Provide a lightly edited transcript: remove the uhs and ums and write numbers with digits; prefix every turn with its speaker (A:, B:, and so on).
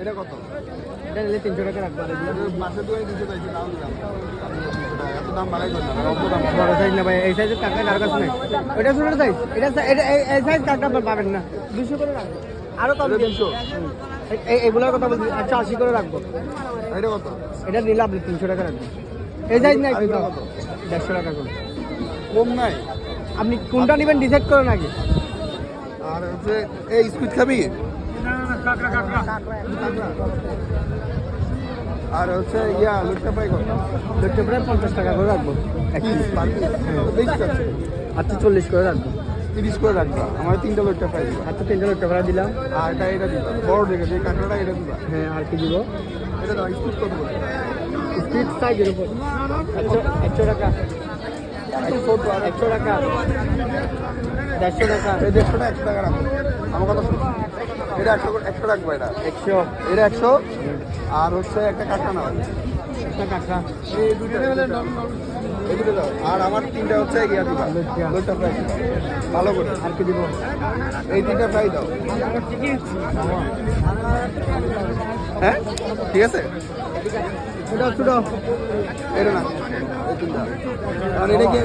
A: এটা কত?
B: এটা নিলে 300 টাকা রাখবো।
A: মাসের দোকানে 200 চাইছি, দাম দিলাম। এত দাম বাড়াই করলাম, অল্প দাম।
B: বড় সাইজ না ভাই, এই সাইজের কাঁকড়া কার কাছে নাই। এটা ছোট সাইজ, এটা এই সাইজ কাঁকড়া পাবেন না। 200 করে রাখবো। আরো কম
A: 200।
B: এইগুলোর কথা বলছি। আচ্ছা 80 করে রাখবো।
A: এটা কত?
B: এটা নিলে আপনি 300 টাকা রাখবেন। এই সাইজ নাই,
A: আর এটা কত?
B: 150 টাকা করে।
A: কম নাই।
B: আপনি কোনটা নেবেন ডিসাইড করেন আগে।
A: আর হচ্ছে এই স্কুইড খাবি? আর হচ্ছে লুটটা পাই কত?
B: দেখতে প্রায় 50 টাকা করে রাখবো।
A: বেশি আছে।
B: আচ্ছা 40 করে রাখবো।
A: 30 করে রাখবা। আমার 3টা লুটটা পাই দিবা।
B: আচ্ছা 300 টাকা দিলাম।
A: আর এটা দিবা বড় দেখে, যে কাঁকড়াটা এটা দিবা।
B: হ্যাঁ, আর কি দিব?
A: এটা দাও, স্কুইড কত করে?
B: স্পিড সাইজের উপর 100 টাকা। 100 টাকা। 150 টাকা।
A: এই 150 টাকা 100 টাকা রাখো। আমার কথা শুনো, এটা 100 রাখবো। এটা
B: 100
A: এটা 100। আর হচ্ছে একটা কাঁকড়া নাও,
B: একটা কাঁকড়া।
A: এই দুটো দাও। আর আমার 3টা হচ্ছে দিবা, দুটো ফ্রাই ভালো করে।
B: আর কি দিব?
A: এই 3টা ফ্রাই দাও। হ্যাঁ ঠিক আছে।
B: ছোটো ছোটো
A: এটা না, এই 3টা। আর এটা কি